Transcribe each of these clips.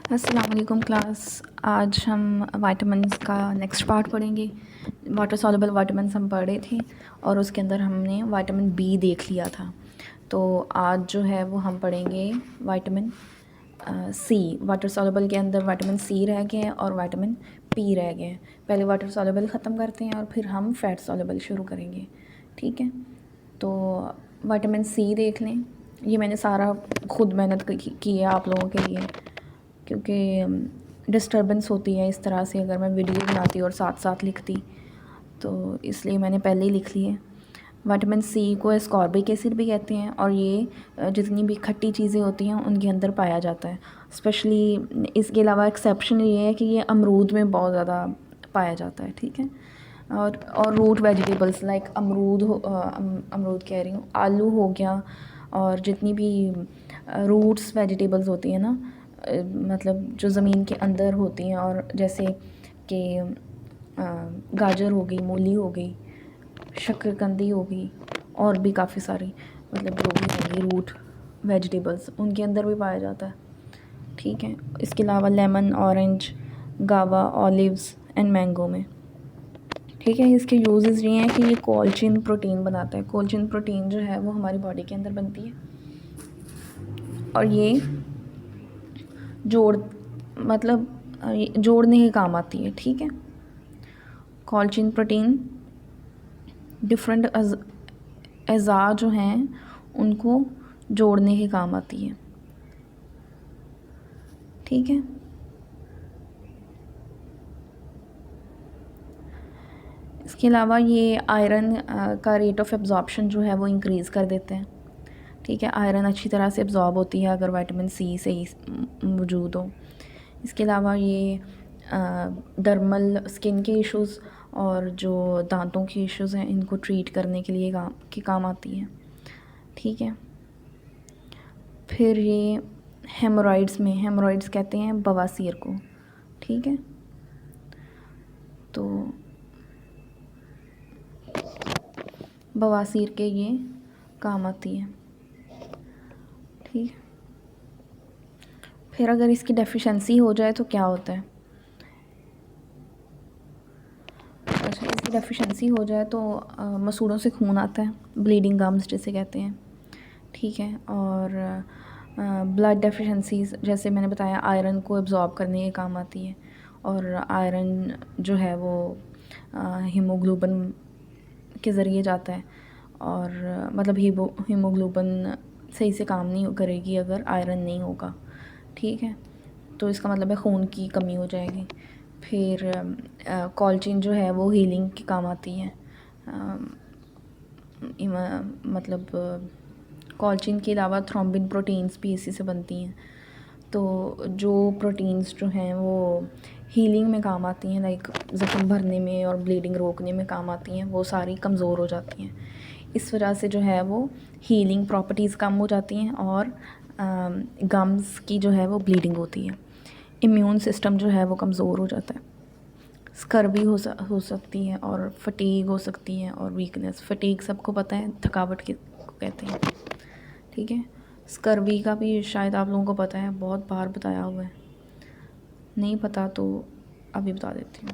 अस्सलाम वालेकुम क्लास। आज हम वाइटामिन्स का नेक्स्ट पार्ट पढ़ेंगे। वाटर सॉल्युबल वाइटामिन्स हम पढ़े थे और उसके अंदर हमने विटामिन बी देख लिया था। तो आज जो है वो हम पढ़ेंगे विटामिन सी। वाटर सॉल्युबल के अंदर विटामिन सी रह गए हैं और विटामिन पी रह गए हैं। पहले वाटर सॉल्युबल ख़त्म करते हैं और फिर हम फैट सॉल्युबल शुरू करेंगे, ठीक है। तो विटामिन सी देख लें। ये मैंने सारा खुद मेहनत की है आप लोगों के लिए, क्योंकि डिस्टर्बेंस होती है इस तरह से अगर मैं वीडियो बनाती और साथ साथ लिखती, तो इसलिए मैंने पहले ही लिख ली है। विटामिन सी को एस्कॉर्बिक एसिड भी कहते हैं और ये जितनी भी खट्टी चीज़ें होती हैं उनके अंदर पाया जाता है। स्पेशली इसके अलावा एक्सेप्शन ये है कि ये अमरूद में बहुत ज़्यादा पाया जाता है, ठीक है। और रूट वेजिटेबल्स लाइक अमरूद कह रही हूँ, आलू हो गया, और जितनी भी रूट्स वेजिटेबल्स होती हैं ना, मतलब जो ज़मीन के अंदर होती हैं, और जैसे कि गाजर हो गई, मूली हो गई, शक्करकंदी हो गई, और भी काफ़ी सारी मतलब जो भी होंगी रूट वेजिटेबल्स उनके अंदर भी पाया जाता है, ठीक है। इसके अलावा लेमन, ऑरेंज, गावा, ऑलिव्स एंड मैंगो में, ठीक है। इसके यूजेस ये हैं कि ये कोल्चिन प्रोटीन बनाता है। कोल्चिन प्रोटीन जो है वो हमारी बॉडी के अंदर बनती है और ये जोड़ने के काम आती है, ठीक है। कोल्चिन प्रोटीन डिफरेंट अज़ा जो हैं उनको जोड़ने के काम आती है, ठीक है। इसके अलावा ये आयरन का रेट ऑफ एब्जॉर्प्शन जो है वो इंक्रीज़ कर देते हैं, ठीक है। आयरन अच्छी तरह से एब्जॉर्ब होती है अगर विटामिन सी सही मौजूद हो। इसके अलावा ये डर्मल स्किन के इश्यूज़ और जो दांतों के इश्यूज़ हैं इनको ट्रीट करने के लिए काम आती है, ठीक है। फिर ये हेमोरॉइड्स कहते हैं बवासीर को, ठीक है। तो बवासीर के ये काम आती है, ठीक है। फिर अगर इसकी डेफिशिएंसी हो जाए तो क्या होता है? अच्छा, इसकी डेफिशिएंसी हो जाए तो मसूड़ों से खून आता है, ब्लीडिंग गम्स जिसे कहते हैं, ठीक है। और ब्लड डेफिशिएंसीज जैसे मैंने बताया आयरन को एब्जॉर्ब करने के काम आती है, और आयरन जो है वो हीमोग्लोबिन के ज़रिए जाता है, और मतलब हीमोग्लोबिन सही से काम नहीं करेगी अगर आयरन नहीं होगा, ठीक है। तो इसका मतलब है खून की कमी हो जाएगी। फिर कोल्चिन जो है वो हीलिंग के काम आती है। मतलब कोल्चिन के अलावा थ्रोम्बिन प्रोटीन्स भी इसी से बनती हैं। तो जो प्रोटीन्स जो हैं वो हीलिंग में काम आती हैं, लाइक ज़ख्म भरने में और ब्लीडिंग रोकने में काम आती हैं, वो सारी कमज़ोर हो जाती हैं। इस वजह से जो है वो हीलिंग प्रॉपर्टीज़ कम हो जाती हैं और गम्स की जो है वो ब्लीडिंग होती है। इम्यून सिस्टम जो है वो कमज़ोर हो जाता है। स्कर्वी हो सकती है और फटीग हो सकती है और वीकनेस। फटीग सबको पता है थकावट को कहते हैं, ठीक है। स्कर्वी का भी शायद आप लोगों को पता है, बहुत बार बताया हुआ है। नहीं पता तो अभी बता देती हूँ।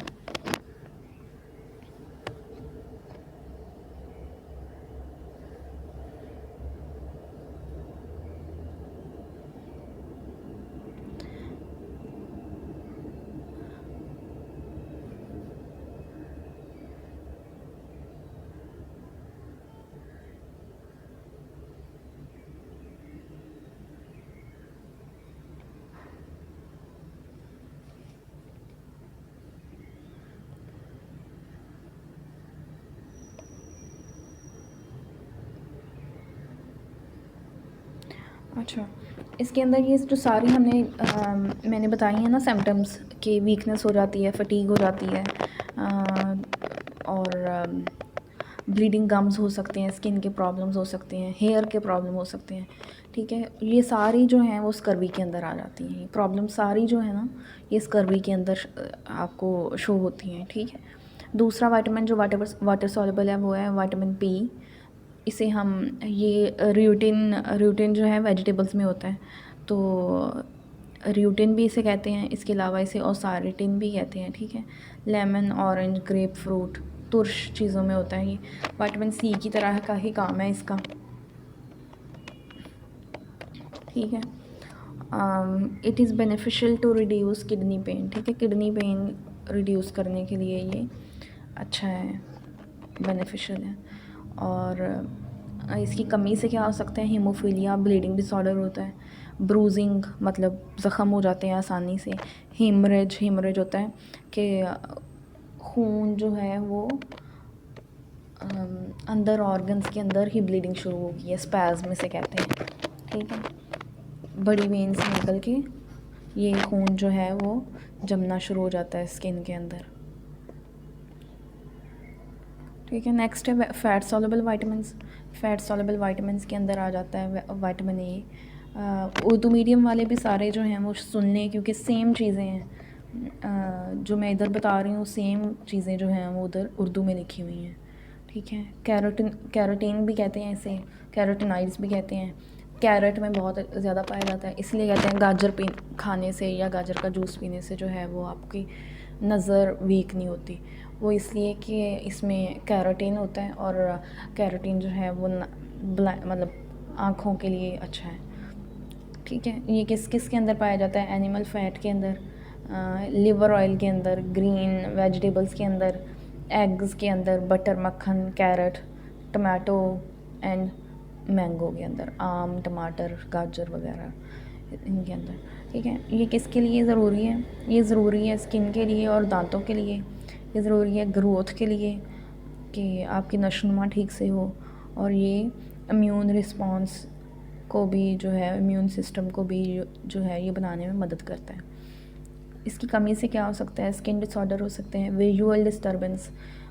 अच्छा, इसके अंदर ये जो सारी मैंने बताई हैं ना सिम्टम्स, कि वीकनेस हो जाती है, फटीग हो जाती है, और ब्लीडिंग गम्स हो सकते हैं, स्किन के प्रॉब्लम्स हो सकते हैं, हेयर के प्रॉब्लम हो सकते हैं, ठीक है। ये सारी जो हैं वो स्कर्वी के अंदर आ जाती हैं। ये प्रॉब्लम सारी जो है ना ये स्कर्वी के अंदर आपको शो होती हैं, ठीक है। दूसरा विटामिन जो वाटर सॉल्युबल है वो है विटामिन पी। इसे हम ये रूटिन जो है वेजिटेबल्स में होता है, तो र्यूटिन भी इसे कहते हैं, इसके अलावा इसे ओसारिटिन भी कहते हैं, ठीक है। लेमन, ऑरेंज, ग्रेप फ्रूट, तुर्श चीज़ों में होता है ये। विटामिन सी की तरह का ही काम है इसका, ठीक है। It is beneficial to reduce kidney pain, ठीक है। किडनी पेन रिड्यूस करने के लिए ये अच्छा है, बेनिफिशियल है। और इसकी कमी से क्या हो सकता है, हीमोफीलिया, ब्लीडिंग डिसऑर्डर होता है, ब्रूजिंग मतलब ज़ख़म हो जाते हैं आसानी से, हीमरेज होता है कि खून जो है वो अंदर ऑर्गन्स के अंदर ही ब्लीडिंग शुरू होगी है, स्पैज़्म से कहते हैं, ठीक है। बड़ी वेन से निकल के ये खून जो है वो जमना शुरू हो जाता है स्किन के अंदर, ठीक है। नेक्स्ट है fat soluble vitamins. Fat soluble vitamins के अंदर आ जाता है विटामिन ए। उर्दू मीडियम वाले भी सारे जो हैं वो सुन लें, क्योंकि सेम चीज़ें हैं, जो मैं इधर बता रही हूँ सेम चीज़ें जो हैं वो उधर उर्दू में लिखी हुई हैं, ठीक है। कैरोटीन भी कहते हैं इसे, कैरोटीनॉइड्स भी कहते हैं। कैरेट में बहुत ज़्यादा पाया जाता है, इसलिए कहते हैं गाजर खाने से या गाजर का जूस पीने से जो है वो आपकी नज़र वीक नहीं होती। वो इसलिए कि इसमें कैरोटीन होता है, और कैरोटीन जो है वो मतलब आँखों के लिए अच्छा है, ठीक है। ये किस किस के अंदर पाया जाता है, एनिमल फैट के अंदर, लिवर ऑयल के अंदर, ग्रीन वेजिटेबल्स के अंदर, एग्स के अंदर, बटर, मक्खन, कैरेट, टमाटो एंड मैंगो के अंदर, आम, टमाटर, गाजर वगैरह इनके अंदर, ठीक है। ये किसके लिए ज़रूरी है, ये ज़रूरी है स्किन के लिए और दांतों के लिए, ये ज़रूरी है ग्रोथ के लिए कि आपकी नशोनुमा ठीक से हो, और ये इम्यून रिस्पॉन्स को भी जो है, इम्यून सिस्टम को भी जो है ये बनाने में मदद करता है। इसकी कमी से क्या हो सकता है, स्किन डिसऑर्डर हो सकते हैं, विजुअल डिस्टर्बेंस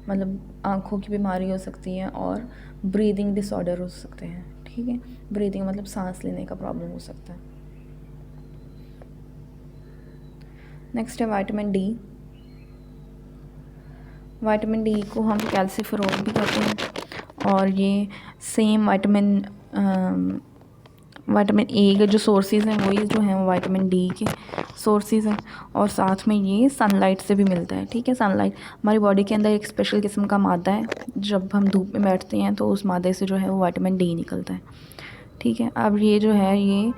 मतलब आँखों की बीमारी हो सकती है, और ब्रीदिंग डिसऑर्डर हो सकते हैं, ठीक है। ब्रीदिंग मतलब सांस लेने का प्रॉब्लम हो सकता है। नेक्स्ट है विटामिन डी। विटामिन डी को हम कैल्सीफेरोल भी कहते हैं, और ये सेम विटामिन ए के जो सोर्सेज हैं वही जो हैं विटामिन डी के सोर्सेज हैं, और साथ में ये सनलाइट से भी मिलता है, ठीक है। सनलाइट हमारी बॉडी के अंदर एक स्पेशल किस्म का मादा है, जब हम धूप में बैठते हैं तो उस मादे से जो है वो विटामिन डी निकलता है, ठीक है। अब ये जो है ये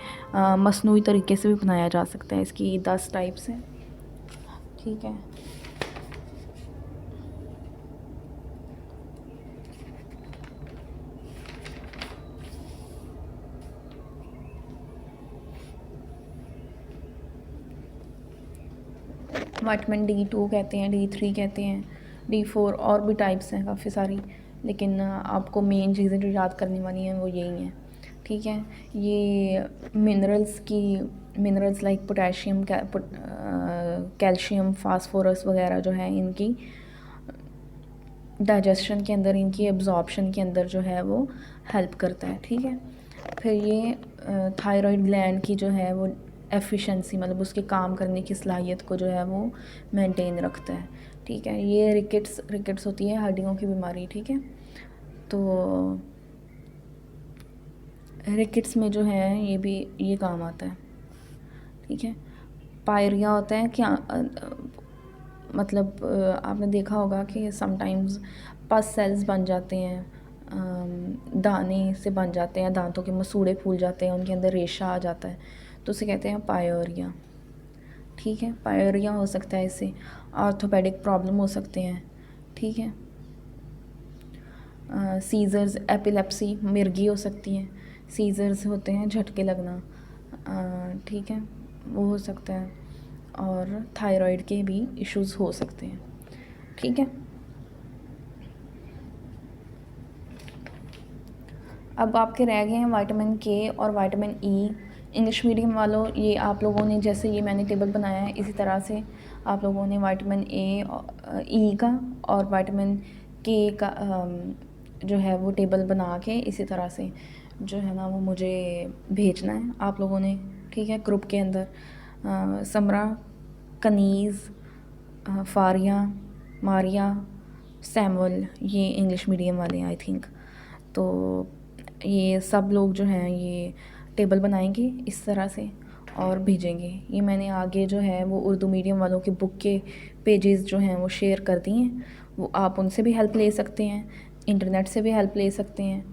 मसनूई तरीके से भी बनाया जा सकता है, इसकी 10 टाइप्स हैं, ठीक है। विटामिन D2 कहते हैं, D3 कहते हैं, D4 और भी टाइप्स हैं काफ़ी सारी, लेकिन आपको मेन चीज़ें जो याद करने वाली हैं वो यही हैं, ठीक है। ये minerals like potassium, calcium, phosphorus वगैरह जो है इनकी डाइजेशन के अंदर, इनकी एब्जॉर्प्शन के अंदर जो है वो हेल्प करता है, ठीक है। फिर ये थायराइड ग्लैंड की जो है वो एफिशिएंसी मतलब उसके काम करने की सलाहियत को जो है वो मेंटेन रखता है, ठीक है। ये रिकेट्स होती है हड्डियों की बीमारी, ठीक है। तो रिकेट्स में जो है ये काम आता है, ठीक है। पायरिया होता है क्या, मतलब आपने देखा होगा कि समटाइम्स पस सेल्स बन जाते हैं, दाने से बन जाते हैं, दांतों के मसूड़े फूल जाते हैं, उनके अंदर रेशा आ जाता है, तो उसे कहते हैं पायरिया, ठीक है। पायरिया हो सकता है, इससे ऑर्थोपेडिक प्रॉब्लम हो सकते हैं, ठीक है। सीजर्स, एपिलेप्सी, मिर्गी हो सकती हैं, सीजर्स होते हैं झटके लगना, ठीक है, वो हो सकता है, और थायराइड के भी इश्यूज़ हो सकते हैं, ठीक है। अब आपके रह गए हैं विटामिन के और विटामिन ई। इंग्लिश मीडियम वालों, ये आप लोगों ने जैसे ये मैंने टेबल बनाया है इसी तरह से आप लोगों ने विटामिन ई का और विटामिन के का जो है वो टेबल बना के इसी तरह से जो है ना वो मुझे भेजना है आप लोगों ने, ठीक है, ग्रुप के अंदर। समरा, कनीज़, फारिया, मारिया, सैमुअल, ये इंग्लिश मीडियम वाले हैं आई थिंक। तो ये सब लोग जो हैं ये टेबल बनाएंगे इस तरह से, और भेजेंगे। ये मैंने आगे जो है वो उर्दू मीडियम वालों के बुक के पेजेस जो हैं वो शेयर कर दिए हैं, वो आप उनसे भी हेल्प ले सकते हैं, इंटरनेट से भी हेल्प ले सकते हैं।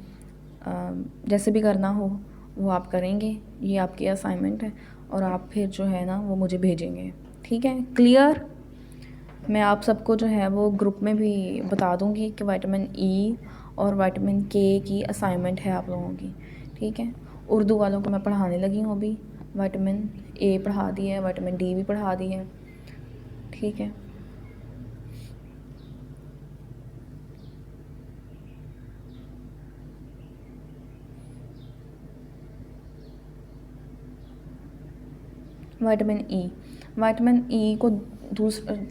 जैसे भी करना हो वो आप करेंगे, ये आपकी असाइनमेंट है और आप फिर जो है ना वो मुझे भेजेंगे। ठीक है, क्लियर? मैं आप सबको जो है वो ग्रुप में भी बता दूँगी कि विटामिन ई और विटामिन के की असाइनमेंट है आप लोगों की। ठीक है, उर्दू वालों को मैं पढ़ाने लगी हूँ अभी, विटामिन ए पढ़ा दी है, विटामिन डी भी पढ़ा दी है। ठीक है, विटामिन ई को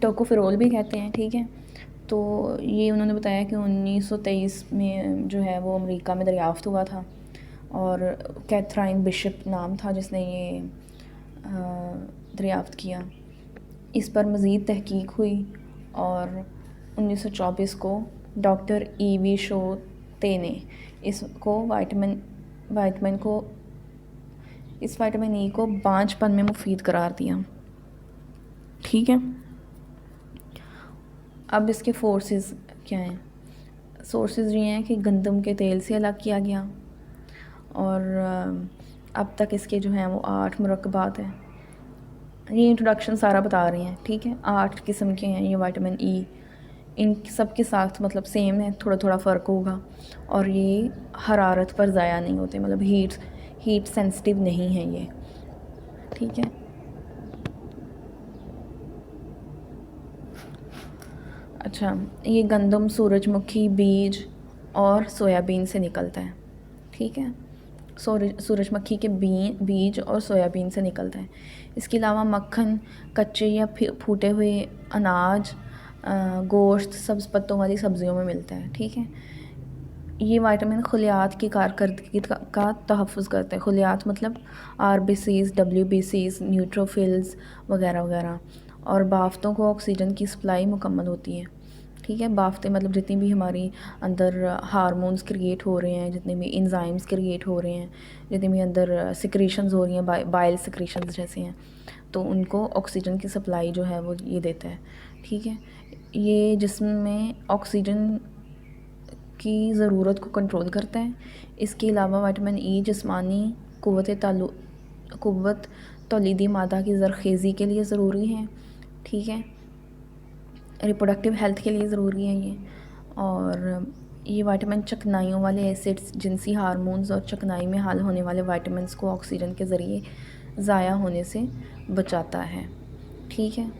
टोकोफेरोल भी कहते हैं। ठीक है, तो ये उन्होंने बताया कि 1923 में जो है वो अमेरिका में दरियाफ़्त हुआ था और कैथराइन बिशप नाम था जिसने ये दरियाफ़्त किया। इस पर मज़ीद तहकीक हुई और 1924 को डॉक्टर ईवी शोते ने इसको इस विटामिन ई को बांझपन में मुफीद करार दिया। ठीक है, अब इसके फोर्सेस क्या हैं? सोर्सेज ये हैं कि गंदम के तेल से अलग किया गया और अब तक इसके जो हैं वो 8 मुरक्कबात हैं। ये इंट्रोडक्शन सारा बता रही हैं। ठीक है, 8 किस्म के हैं ये विटामिन ई, इन सब के साथ मतलब सेम है, थोड़ा थोड़ा फ़र्क होगा और ये हरारत पर ज़ाया नहीं होते, मतलब हीट सेंसिटिव नहीं है ये। ठीक है, अच्छा, ये गंदम, सूरजमुखी बीज और सोयाबीन से निकलता है। ठीक है, सूरजमुखी के बीज और सोयाबीन से निकलता है। इसके अलावा मक्खन, कच्चे या फूटे हुए अनाज, गोश्त, सब्ज़ पत्तों वाली सब्ज़ियों में मिलता है। ठीक है, ये विटामिन खुलियात की कारकर्दगी का तहफ़्फ़ुज़ करता है। खुलियात मतलब RBCs, WBCs, न्यूट्रोफिल्स वगैरह वगैरह, और बाफ्तों को ऑक्सीजन की सप्लाई मुकम्मल होती है। ठीक है, बाफ्तें मतलब जितनी भी हमारी अंदर हार्मोन्स क्रिएट हो रहे हैं, जितने भी एंजाइम्स क्रिएट हो रहे हैं, जितनी भी अंदर सिक्रीशंस हो रही हैं, बाइल सिक्रीशंस जैसे हैं, तो उनको ऑक्सीजन की सप्लाई जो है वो ये देता है। ठीक है, ये जिस्म में ऑक्सीजन की ज़रूरत को कंट्रोल करता है। इसके अलावा विटामिन ई जिस्मानी क़ुव्वत तौलीदी मादा की ज़रख़ेज़ी के लिए ज़रूरी है। ठीक है, रिप्रोडक्टिव हेल्थ के लिए ज़रूरी है ये। और ये विटामिन चिकनाइयों वाले एसिड्स, जिनसी हार्मोन्स और चिकनाई में हाल होने वाले विटामिन्स को ऑक्सीजन के ज़रिए ज़ाया होने से बचाता है। ठीक है,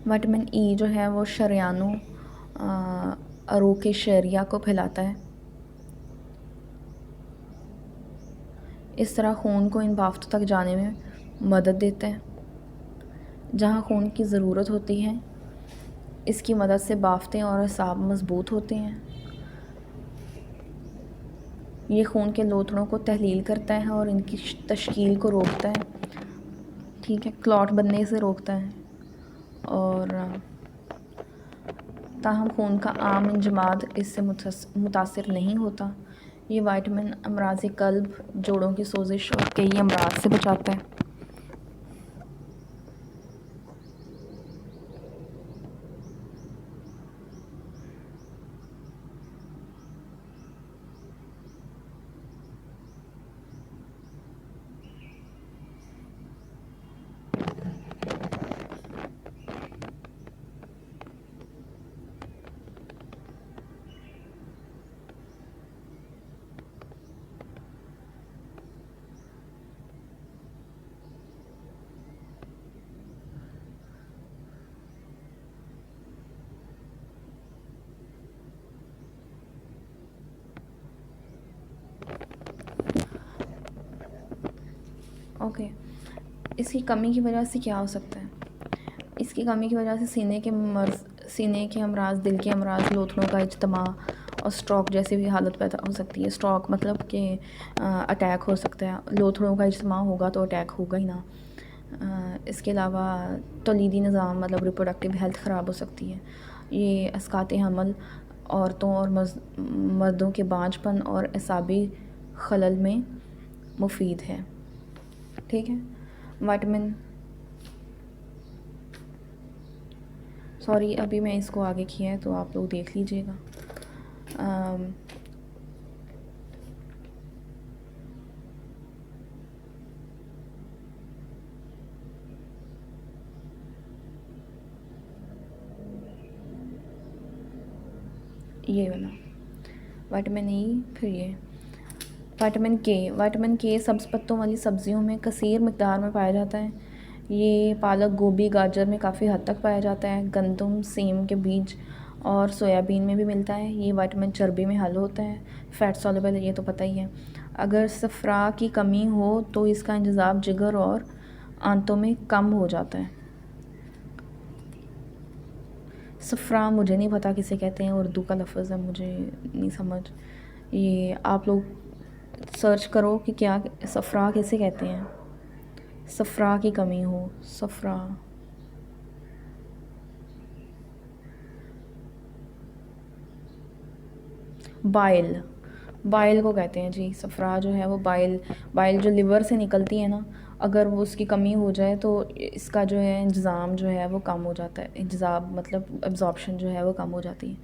विटामिन ई जो है वो शरियानों अरोके शरिया को फैलाता है। इस तरह खून को इन बाफ्तों तक जाने में मदद देता है। जहाँ खून की ज़रूरत होती है, इसकी मदद से बाफ्तें और असाब मज़बूत होते हैं। ये खून के लोथड़ों को तहलील करता है और इनकी तश्कील को रोकता है। ठीक है, क्लॉट बनने से रोकता है। और ताहम खून का आम इंजमाद इससे मुतासिर नहीं होता। ये विटामिन अमराज़ क़ल्ब, जोड़ों की सोजिश और कई अमराज से बचाता है। ओके, इसकी कमी की वजह से क्या हो सकता है? इसकी कमी की वजह से सीने के अमराज, दिल के अमराज, लोथड़ों का इज्तिमा और स्ट्रोक जैसी भी हालत पैदा हो सकती है। स्ट्रोक मतलब कि अटैक हो सकता है। लोथड़ों का इज्तिमा होगा तो अटैक होगा ही ना। इसके अलावा तौलीदी निज़ाम मतलब रिप्रोडक्टिव हेल्थ ख़राब हो सकती है। ये अस्कात हमल, औरतों और मर्दों के बांझपन और एसाबी खलल में मुफीद है, ठीक है। विटामिन, सॉरी अभी मैं इसको आगे किया है तो आप लोग देख लीजिएगा। ये वाला विटामिन ई, फिर ये विटामिन के सब्ज़ पत्तों वाली सब्जियों में कसीर मिकदार में पाया जाता है। ये पालक, गोभी, गाजर में काफ़ी हद तक पाया जाता है। गंदम, सेम के बीज और सोयाबीन में भी मिलता है। ये विटामिन चर्बी में हल होता है, फ़ैट सॉल्युबल है, ये तो पता ही है। अगर सफ़रा की कमी हो तो इसका इंतज़ाम जिगर और आंतों में कम हो जाता है। सफ़रा मुझे नहीं पता किसे कहते हैं, उर्दू का लफ्ज़ है, मुझे नहीं समझ। ये आप लोग सर्च करो कि क्या सफ़रा कैसे कहते हैं। सफ़रा की कमी हो, सफ़रा, बाइल, बाइल को कहते हैं जी। सफ़रा जो है वो बाइल जो लिवर से निकलती है ना, अगर वो उसकी कमी हो जाए तो इसका जो है इंतज़ाम जो है वो कम हो जाता है। इंतज़ाम मतलब एब्ज़ॉर्प्शन जो है वो कम हो जाती है।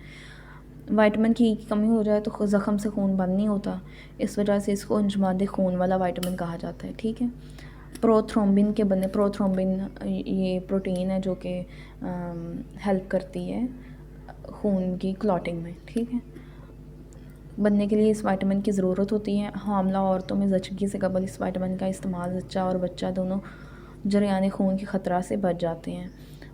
विटामिन की कमी हो जाए तो ज़ख़म से खून बंद नहीं होता, इस वजह से इसको अंजुमान खून वाला विटामिन कहा जाता है, ठीक है। प्रोथ्रोम्बिन के बनने, प्रोथ्रोम्बिन ये प्रोटीन है जो कि हेल्प करती है खून की क्लॉटिंग में, ठीक है। बनने के लिए इस विटामिन की ज़रूरत होती है। हामला औरतों में ज़चगी से कबल इस विटामिन का इस्तेमाल ज़च्चा और बच्चा दोनों जरियाने खून के ख़तरा से बच जाते हैं,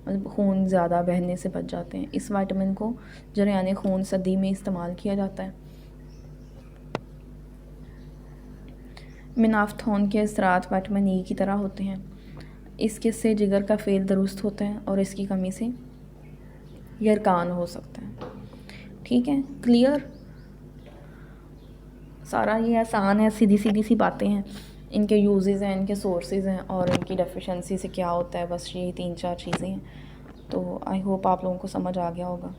मतलब खून ज़्यादा बहने से बच जाते हैं। इस विटामिन को जरियाने खून सदी में इस्तेमाल किया जाता है। मिनाफ्थोन के असरात विटामिन ई की तरह होते हैं। इसके से जिगर का फेल दुरुस्त होता है और इसकी कमी से यरकान हो सकता है, ठीक है। क्लियर, सारा ये आसान है, सीधी सीधी सी बातें हैं। इनके यूजेस हैं, इनके सोर्सेज हैं और इनकी डेफिशिएंसी से क्या होता है, बस यही 3-4 चीज़ें हैं। तो आई होप आप लोगों को समझ आ गया होगा।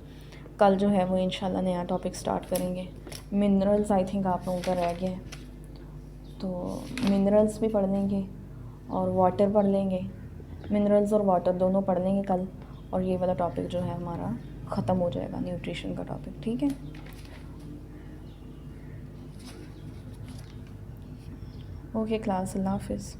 कल जो है वो इंशाल्लाह नया टॉपिक स्टार्ट करेंगे। मिनरल्स आई थिंक आप लोगों का रह गया है, तो मिनरल्स भी पढ़ लेंगे और वाटर पढ़ लेंगे। मिनरल्स और वाटर दोनों पढ़ लेंगे कल, और ये वाला टॉपिक जो है हमारा ख़त्म हो जाएगा, न्यूट्रिशन का टॉपिक, ठीक है। ओके क्लास, अल्लाह हाफिज़।